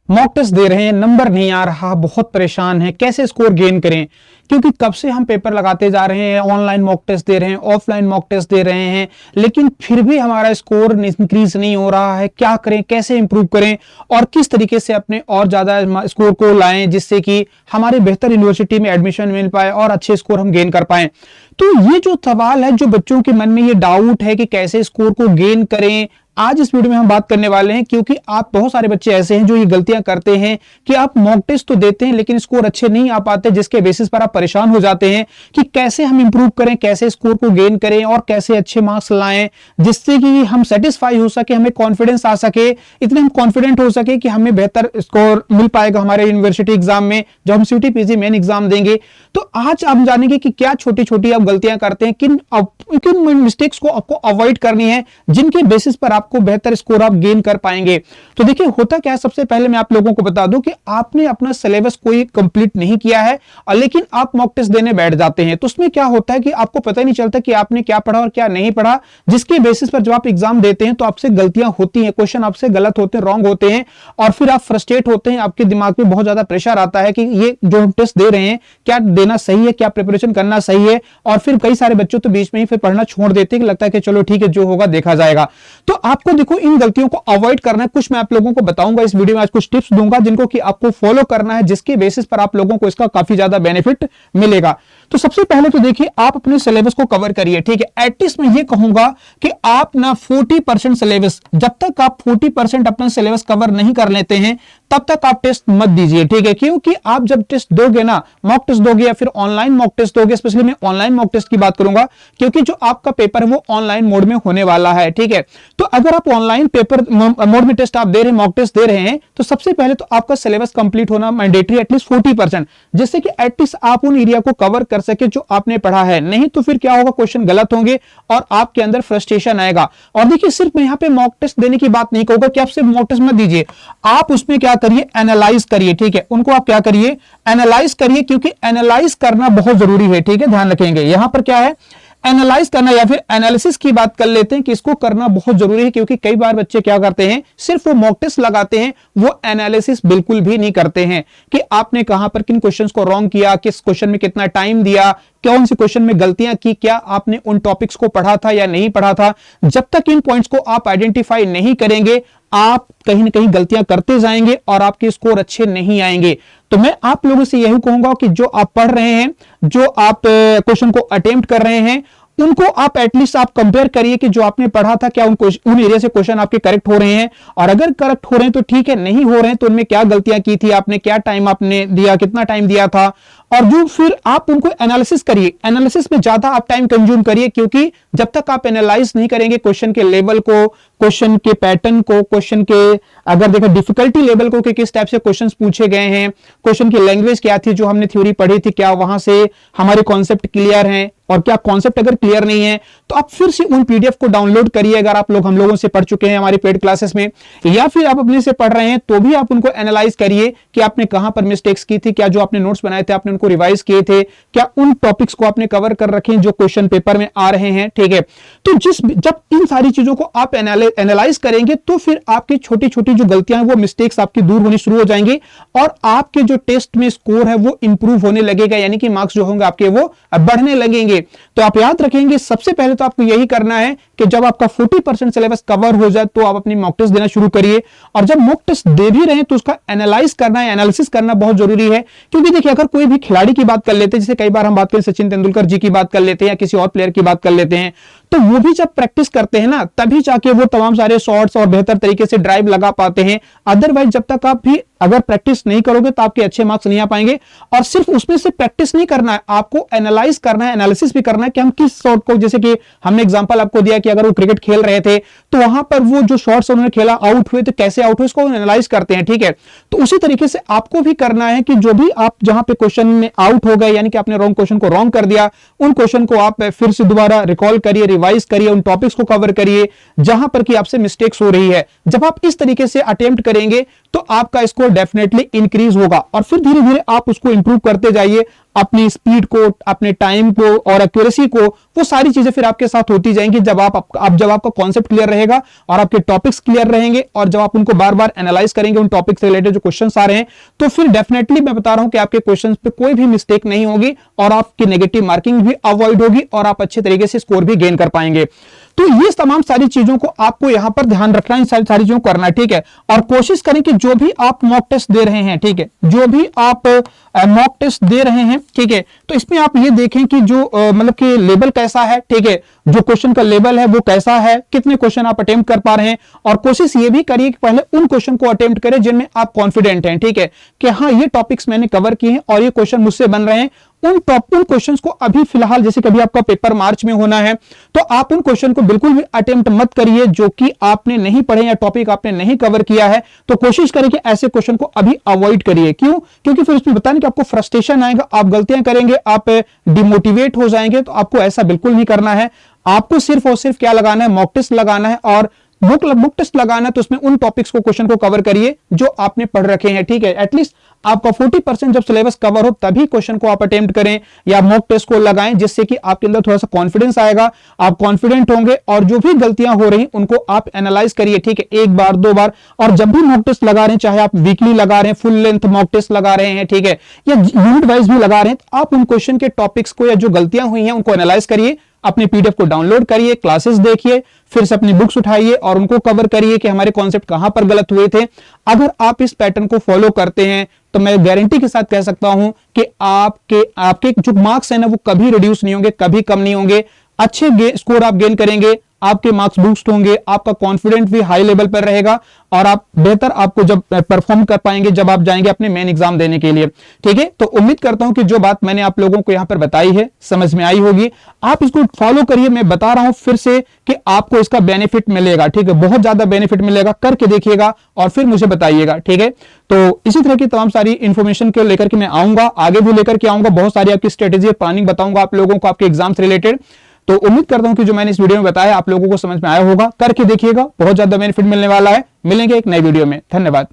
Mock test दे रहे हैं, number नहीं आ रहा, बहुत परेशान है, कैसे स्कोर गेन करें। क्योंकि कब से हम पेपर लगाते जा रहे हैं, ऑनलाइन मॉक टेस्ट दे रहे हैं, ऑफलाइन मॉक टेस्ट दे रहे हैं, लेकिन फिर भी हमारा स्कोर इंक्रीज नहीं हो रहा है। क्या करें, कैसे इंप्रूव करें और किस तरीके से अपने और ज्यादा स्कोर को लाएं जिससे कि हमारे बेहतर यूनिवर्सिटी में एडमिशन मिल पाए और अच्छे स्कोर हम गेन कर पाए। तो ये जो सवाल है, जो बच्चों के मन में ये डाउट है कि कैसे स्कोर को गेन करें, आज इस वीडियो में हम बात करने वाले हैं। क्योंकि आप बहुत सारे बच्चे ऐसे हैं जो ये गलतियां करते हैं कि आप मॉक टेस्ट तो देते हैं लेकिन स्कोर अच्छे नहीं आ पाते, जिसके बेसिस पर आप परेशान हो जाते हैं कि कैसे हम इंप्रूव करें, कैसे स्कोर को गेन करें और कैसे अच्छे मार्क्स लाएं जिससे कि हम सेटिस्फाई हो सके, हमें कॉन्फिडेंस आ सके, इतने हम कॉन्फिडेंट हो सके कि हमें बेहतर स्कोर मिल पाएगा हमारे यूनिवर्सिटी एग्जाम में जब हम सीटी पीजी मेन एग्जाम देंगे। तो आज आप जानेंगे कि क्या छोटी छोटी आप गलतियां करते हैं, किन मिस्टेक्स को आपको अवॉइड करनी है जिनके बेसिस पर आपको बेहतर स्कोर आप गेन कर पाएंगे। तो देखिए होता क्या है, सबसे पहले मैं आप लोगों को बता दूं कि आपने अपना सिलेबस कोई कंप्लीट नहीं किया है और लेकिन आप मॉक टेस्ट देने बैठ जाते हैं, तो उसमें क्या होता है कि आपको पता ही नहीं चलता कि आपने क्या पढ़ा और क्या नहीं पढ़ा, जिसके बेसिस पर जब आप एग्जाम देते हैं तो आपसे गलतियां होती हैं, क्वेश्चन आपसे गलत होते हैं, रॉन्ग होते हैं और फिर आप फ्रस्ट्रेट होते हैं, आपके दिमाग में बहुत ज्यादा प्रेशर आता है कि ये जो हम टेस्ट दे रहे हैं क्या देना सही है, क्या प्रिपरेशन करना सही है। और फिर कई सारे बच्चों तो बीच में ही फिर पढ़ना छोड़ देते हैं कि लगता है कि चलो ठीक है जो होगा देखा जाएगा। तो आपको देखो इन गलतियों को अवॉइड करना है, कुछ मैं आप लोगों को बताऊंगा इस वीडियो में, आज कुछ टिप्स दूंगा जिनको कि आपको फॉलो करना है, जिसके बेसिस पर आप लोगों को इसका काफी ज्यादा बेनिफिट मिलेगा। तो सबसे पहले तो देखिए आप अपने सिलेबस को कवर करिए, ठीक है। एटलीस्ट मैं ये कहूंगा कि आप ना 40% सिलेबस, जब तक आप 40% अपना सिलेबस कवर नहीं कर लेते हैं तब तक आप टेस्ट मत दीजिए, ठीक है। क्योंकि आप जब टेस्ट दोगे ना, मॉक टेस्ट दोगे या फिर ऑनलाइन मॉक टेस्ट दोगे, स्पेशली मैं ऑनलाइन मॉक टेस्ट की बात करूंगा क्योंकि जो आपका पेपर है वो ऑनलाइन मोड में होने वाला है, ठीक है। तो अगर आप ऑनलाइन पेपर मोड में टेस्ट आप दे रहे हैं, मॉक टेस्ट दे रहे हैं, तो सबसे पहले तो आपका सिलेबस कंप्लीट होना मैंडेटरी, एटलीस्ट 40%, जिससे कि एटलीस्ट आप उन एरिया को कवर कर सके जो आपने पढ़ा है। नहीं तो फिर क्या होगा, क्वेश्चन गलत होंगे और आपके अंदर फ्रस्ट्रेशन आएगा। और देखिए सिर्फ मैं यहां पे मॉक टेस्ट देने की बात नहीं कहूंगा कि आप सिर्फ मॉक टेस्ट मत दीजिए, आप उसमें क्या करिए, एनालाइज करिए, ठीक है। उनको आप क्या करिए, एनालाइज करिए, क्योंकि एनालाइज करना बहुत जरूरी है, ठीक है। ध्यान रखेंगे यहां पर क्या है, एनालाइज करना या फिर एनालिसिस की बात कर लेते हैं कि इसको करना बहुत जरूरी है। क्योंकि कई बार बच्चे क्या करते हैं, सिर्फ वो मॉक टेस्ट लगाते हैं, वो एनालिसिस बिल्कुल भी नहीं करते हैं कि आपने कहां पर किन क्वेश्चंस को रॉन्ग किया, किस क्वेश्चन में कितना टाइम दिया, कौन से क्वेश्चन में गलतियां की, क्या आपने उन टॉपिक्स को पढ़ा था या नहीं पढ़ा था। जब तक इन पॉइंट्स को आप आइडेंटिफाई नहीं करेंगे, आप कहीं ना कहीं गलतियां करते जाएंगे और आपके स्कोर अच्छे नहीं आएंगे। तो मैं आप लोगों से यही कहूंगा कि जो आप पढ़ रहे हैं, जो आप क्वेश्चन को अटेम्प्ट कर रहे हैं, उनको आप एटलीस्ट आप कंपेयर करिए कि जो आपने पढ़ा था क्या उन एरिया से क्वेश्चन आपके करेक्ट हो रहे हैं, और अगर करेक्ट हो रहे हैं तो ठीक है, नहीं हो रहे हैं तो उनमें क्या गलतियां की थी आपने, क्या टाइम आपने दिया, कितना टाइम दिया था, और जो फिर आप उनको एनालिसिस करिए। एनालिसिस में ज्यादा आप टाइम कंज्यूम करिए, क्योंकि जब तक आप एनालाइज नहीं करेंगे क्वेश्चन के लेवल को, क्वेश्चन के पैटर्न को, क्वेश्चन के अगर देखो डिफिकल्टी लेवल को कि किस टाइप से क्वेश्चंस पूछे गए हैं, क्वेश्चन की लैंग्वेज क्या थी, जो हमने थ्योरी पढ़ी थी, क्या वहां से हमारे कॉन्सेप्ट क्लियर हैं, और क्या कॉन्सेप्ट अगर क्लियर नहीं है तो आप फिर से उन पीडीएफ को डाउनलोड करिए। अगर आप लोग हम लोगों से पढ़ चुके हैं हमारी पेड क्लासेस में, या फिर आप अपने से पढ़ रहे हैं, तो भी आप उनको एनालाइज करिए कि आपने कहां पर मिस्टेक्स की थी, क्या जो आपने नोट्स बनाए थे आपने उनको रिवाइज किए थे, क्या उन टॉपिक्स को आपने कवर कर रखे हैं जो क्वेश्चन पेपर में आ रहे हैं, ठीक है। तो जब इन सारी चीजों को आप एनालाइज करेंगे तो फिर आपकी छोटी छोटी जो गलतियां हैं वो मिस्टेक्स आपकी दूर होनी शुरू हो जाएंगी और आपके जो टेस्ट में स्कोर है वो इंप्रूव होने लगेगा, यानी कि मार्क्स जो होंगे आपके वो बढ़ने लगेंगे। तो आप याद रखेंगे, सबसे पहले तो आपको यही करना है कि जब आपका 40% सिलेबस कवर हो जाए तो आप अपनी मॉक टेस्ट देना शुरू करिए। और जब मॉक टेस्ट दे भी रहे हैं तो उसका एनालाइज करना है, एनालिसिस करना बहुत जरूरी है। क्योंकि देखिए अगर कोई भी खिलाड़ी की बात कर लेते हैं, जैसे कई बार हम बात करें सचिन तेंदुलकर जी की बात कर लेते हैं या किसी और प्लेयर की बात कर लेते हैं, तो वो भी जब प्रैक्टिस करते हैं ना तभी जाके वो तमाम सारे शॉट्स और बेहतर तरीके से ड्राइव लगा पाते हैं। अदरवाइज जब तक आप भी अगर प्रैक्टिस नहीं करोगे तो आपके अच्छे मार्क्स नहीं आ पाएंगे। और सिर्फ उसमें से प्रैक्टिस नहीं करना है, आपको एनालाइज करना है, एनालिसिस भी करना है कि हम किस शॉट को, जैसे कि हमने एग्जांपल आपको दिया कि अगर वो क्रिकेट खेल रहे थे तो वहां पर वो जो शॉट्स उन्होंने खेला आउट हुए तो कैसे आउट हुए, इसको एनालाइज करते हैं, ठीक है। तो उसी तरीके से आपको भी करना है कि जो भी आप जहां पे क्वेश्चन में आउट हो गए, यानी कि आपने रॉन्ग क्वेश्चन को रॉन्ग कर दिया, उन क्वेश्चन को आप फिर से दोबारा रिकॉल करिए, रिवाइज करिए, उन टॉपिक्स को कवर करिए जहां पर कि आपसे मिस्टेक्स हो रही है। जब आप इस तरीके से अटेम्प्ट करेंगे तो आपका स्कोर डेफिनेटली इंक्रीज होगा और फिर धीरे धीरे आप उसको इंप्रूव करते जाइए, अपनी स्पीड को, अपने टाइम को और एक्यूरेसी को, वो सारी चीजें फिर आपके साथ होती जाएंगी जब जब आपका कॉन्सेप्ट क्लियर रहेगा और आपके टॉपिक्स क्लियर रहेंगे और जब आप उनको बार बार एनालाइज करेंगे उन टॉपिक से रिलेटेड जो क्वेश्चंस आ रहे हैं, तो फिर डेफिनेटली मैं बता रहा हूं कि आपके क्वेश्चंस पे कोई भी मिस्टेक नहीं होगी और आपकी नेगेटिव मार्किंग भी अवॉइड होगी और आप अच्छे तरीके से स्कोर भी गेन कर पाएंगे। तो ये तमाम सारी चीजों को आपको यहां पर ध्यान रखना है, सारी चीजों को करना है, ठीक है। और कोशिश करें कि जो भी आप मॉक टेस्ट दे रहे हैं, ठीक है, जो भी आप मॉक टेस्ट दे रहे हैं, ठीक है, तो इसमें आप ये देखें कि जो मतलब कि लेवल कैसा है, ठीक है, जो क्वेश्चन का लेवल है वो कैसा है, कितने क्वेश्चन आप अटेम्प्ट कर पा रहे हैं, और कोशिश ये भी करिए कि पहले उन क्वेश्चन को अटेम्प्ट करें जिनमें आप कॉन्फिडेंट हैं, ठीक है, कि हाँ ये टॉपिक्स मैंने कवर किए हैं और ये क्वेश्चन मुझसे बन रहे हैं। उन क्वेश्चंस को अभी फिलहाल, जैसे कभी आपका पेपर मार्च में होना है, तो आप उन क्वेश्चन को बिल्कुल भी अटेम्प्ट मत करिए जो कि आपने नहीं पढ़े या टॉपिक आपने नहीं कवर किया है। तो कोशिश करें कि ऐसे क्वेश्चन को अभी अवॉइड करिए। क्यों? क्योंकि फिर उसमें बताने कि आपको फ्रस्ट्रेशन आएगा, आप गलतियां करेंगे, आप डिमोटिवेट हो जाएंगे। तो आपको ऐसा बिल्कुल नहीं करना है। आपको सिर्फ और सिर्फ क्या लगाना है, मॉक टेस्ट लगाना है और बुक टेस्ट लगाना है। तो उसमें उन टॉपिक्स को, क्वेश्चन को कवर करिए जो आपने पढ़ रखे हैं, ठीक है। एटलीस्ट आपका 40% जब सिलेबस कवर हो तभी क्वेश्चन को आप अटेम्प्ट करें या मॉक टेस्ट को लगाएं, जिससे कि आपके अंदर थोड़ा सा कॉन्फिडेंस आएगा, आप कॉन्फिडेंट होंगे और जो भी गलतियां हो रही उनको आप एनालाइज करिए, ठीक है, एक बार दो बार। और जब भी मॉक टेस्ट लगा रहे हैं, चाहे आप वीकली लगा रहे हैं, फुल लेंथ मॉक टेस्ट लगा रहे हैं, ठीक है, या यूनिट वाइज भी लगा रहे हैं, तो आप उन क्वेश्चन के टॉपिक्स को या जो गलतियां हुई हैं उनको एनालाइज करिए, अपने पीडीएफ को डाउनलोड करिए, क्लासेस देखिए, फिर से अपनी बुक्स उठाइए और उनको कवर करिए कि हमारे कॉन्सेप्ट कहां पर गलत हुए थे। अगर आप इस पैटर्न को फॉलो करते हैं तो मैं गारंटी के साथ कह सकता हूं कि आपके जो मार्क्स हैं ना वो कभी रिड्यूस नहीं होंगे, कभी कम नहीं होंगे। अच्छे स्कोर आप गेन करेंगे, आपके मार्क्स बूस्ट होंगे, आपका कॉन्फिडेंस भी हाई लेवल पर रहेगा और आप बेहतर आपको जब परफॉर्म कर पाएंगे जब आप जाएंगे अपने मेन एग्जाम देने के लिए, ठीक है। तो उम्मीद करता हूं कि जो बात मैंने आप लोगों को यहां पर बताई है समझ में आई होगी। आप इसको फॉलो करिए, मैं बता रहा हूं फिर से कि आपको इसका बेनिफिट मिलेगा, ठीक है, बहुत ज्यादा बेनिफिट मिलेगा। करके देखिएगा और फिर मुझे बताइएगा, ठीक है। तो इसी तरह की तमाम सारी इंफॉर्मेशन को लेकर के मैं आऊंगा, आगे भी लेकर के आऊंगा, बहुत सारी आपकी स्ट्रेटेजी और प्लानिंग बताऊंगा आप लोगों को आपके एग्जाम से रिलेटेड। तो उम्मीद करता हूं कि जो मैंने इस वीडियो में बताया आप लोगों को समझ में आया होगा। करके देखिएगा, बहुत ज्यादा बेनिफिट मिलने वाला है। मिलेंगे एक नई वीडियो में, धन्यवाद।